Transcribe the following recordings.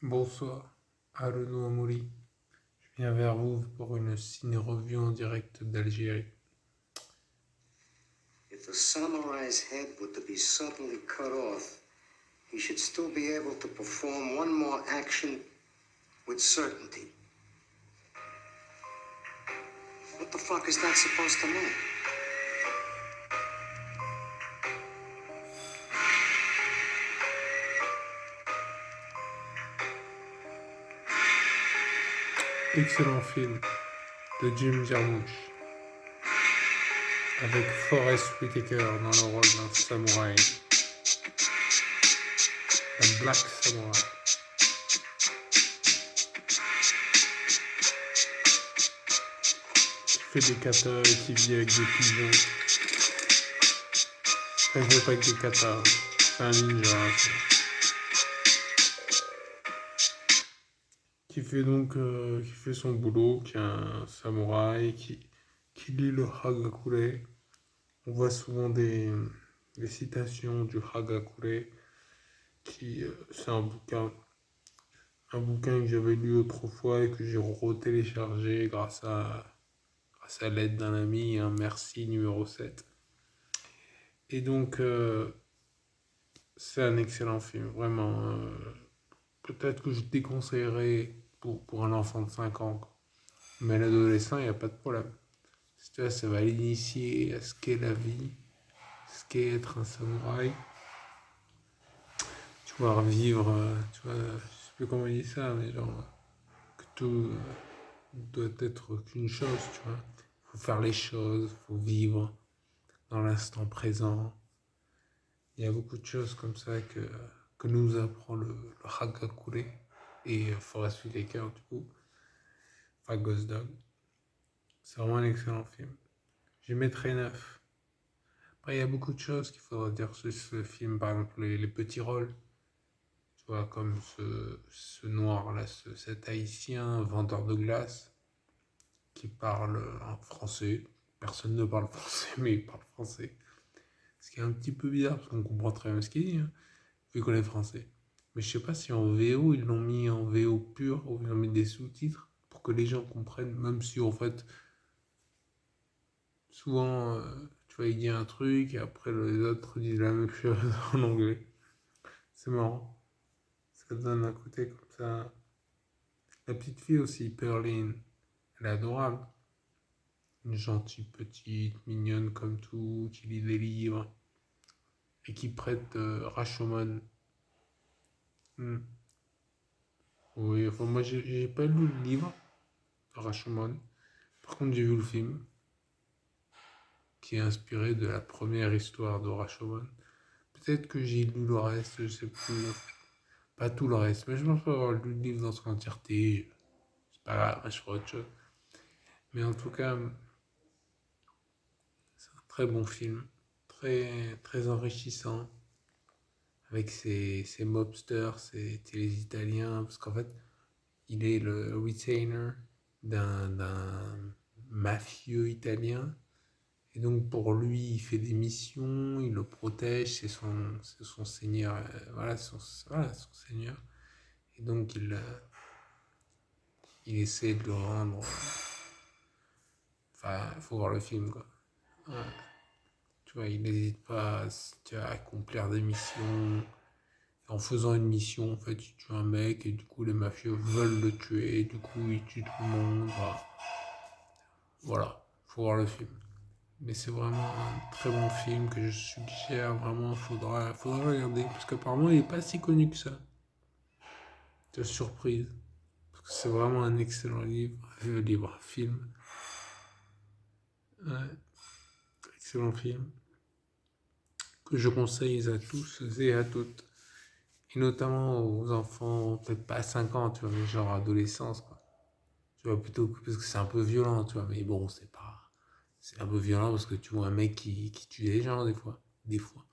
Bonsoir, Haruno Amori. Je viens vers vous pour une ciné-review en direct d'Algérie. If the samurai's head were to be suddenly cut off, he should still be able to perform one more action with certainty. What the fuck is that supposed to mean? Excellent film de Jim Jarmusch avec Forest Whitaker dans le rôle d'un samouraï, un Black Samurai. Qui fait des katas et qui vit avec des pigeons. Enfin, il fait pas avec des katas, c'est un ninja. Qui fait son boulot, qui est un samouraï, qui lit le Hagakure. On voit souvent des citations du Hagakure, c'est un bouquin que j'avais lu autrefois et que j'ai retéléchargé grâce à l'aide d'un ami, un merci numéro 7. Et donc, c'est un excellent film, vraiment. Peut-être que je déconseillerais pour un enfant de 5 ans. Mais l'adolescent, il n'y a pas de problème. Ça va l'initier à ce qu'est la vie, ce qu'est être un samouraï. Tu vas revivre, tu vois, je sais plus comment il dit ça, mais genre, que tout doit être qu'une chose, tu vois. Faut faire les choses, faut vivre dans l'instant présent. Il y a beaucoup de choses comme ça que nous apprend le Hagakure et Forest Whitaker, du coup, enfin Ghost Dog. C'est vraiment un excellent film. J'y mettrais 9. Après, il y a beaucoup de choses qu'il faudra dire sur ce film, par exemple les petits rôles. Tu vois, comme ce noir-là, cet haïtien vendeur de glace qui parle en français. Personne ne parle français, mais il parle français. Ce qui est un petit peu bizarre, parce qu'on comprend très bien ce qu'il dit, hein, vu qu'on est français. Mais je sais pas si en VO, ils l'ont mis en VO pur, ou ils ont mis des sous-titres, pour que les gens comprennent, même si en fait, souvent, tu vois, il dit un truc, et après les autres disent la même chose en anglais. C'est marrant. Ça donne un côté comme ça. La petite fille aussi, Perline, elle est adorable. Une gentille petite, mignonne comme tout, qui lit des livres et qui prête Rashomon. Hmm. Oui, enfin moi j'ai pas lu le livre de Rashomon. Par contre j'ai vu le film qui est inspiré de la première histoire de Rashomon. Peut-être que j'ai lu le reste, je sais plus. Pas tout le reste, mais je pense pas avoir lu le livre dans son entièreté. C'est pas grave, je ferai autre chose. Mais en tout cas, c'est un très bon film, très, très enrichissant, avec ses mobsters, ses les Italiens, parce qu'en fait, il est le retainer d'un mafieux italien, et donc pour lui, il fait des missions, il le protège, c'est son seigneur, voilà, son seigneur, et donc il essaie de le rendre, enfin, il faut voir le film, quoi. Ouais. Tu vois, il n'hésite pas à accomplir des missions. En faisant une mission, en fait, il tue un mec et du coup, les mafieux veulent le tuer. Et du coup, il tue tout le monde. Voilà, faut voir le film. Mais c'est vraiment un très bon film que je suggère. Vraiment, faudra regarder. Parce qu'apparemment, il n'est pas si connu que ça. C'est surprise. Parce que c'est vraiment un excellent film. Ouais, excellent film. Que je conseille à tous et à toutes. Et notamment aux enfants, peut-être pas à 5 ans, tu vois, mais genre adolescence, quoi. Tu vois, plutôt parce que c'est un peu violent, tu vois, mais bon, c'est pas. C'est un peu violent parce que tu vois un mec qui tue des gens, des fois. Des fois.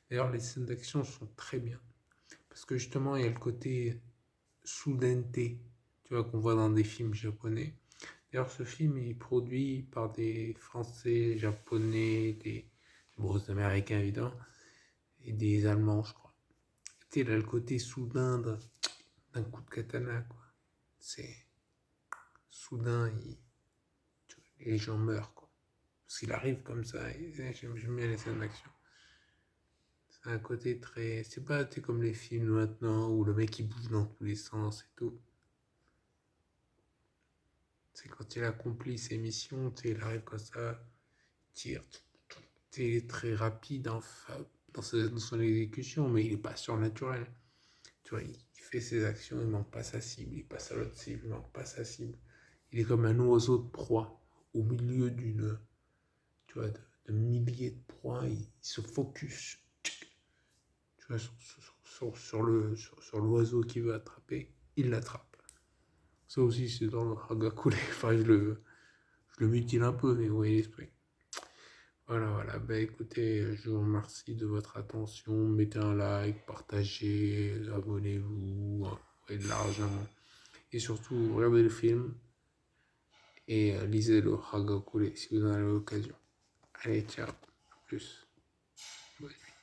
D'ailleurs, les scènes d'action sont très bien. Parce que justement, il y a le côté soudaineté, tu vois, qu'on voit dans des films japonais. D'ailleurs, ce film est produit par des Français, Japonais, des Américains, évidemment, et des Allemands, je crois. Tu sais, il a le côté soudain d'un coup de katana, quoi. C'est soudain, les gens meurent, quoi. Parce qu'il arrive comme ça, et j'aime bien les scènes d'action. C'est un côté très. C'est pas comme les films maintenant où le mec il bouge dans tous les sens et tout. C'est quand il accomplit ses missions, il arrive comme ça, il tire, il est très rapide dans son exécution, mais il est pas surnaturel. Tu vois, il fait ses actions, il manque pas sa cible, il passe à l'autre cible, il manque pas sa cible. Il est comme un oiseau de proie au milieu tu vois, de milliers de proies, il se focus, tu vois, sur l'oiseau qu'il veut attraper, il l'attrape. Ça aussi, c'est dans le Hagakure. Enfin, je le mutile un peu, mais vous voyez l'esprit. Voilà. Ben écoutez, je vous remercie de votre attention. Mettez un like, partagez, abonnez-vous, envoyez de l'argent. Et surtout, regardez le film et lisez le Hagakure si vous en avez l'occasion. Allez, ciao. À plus. Bonne nuit.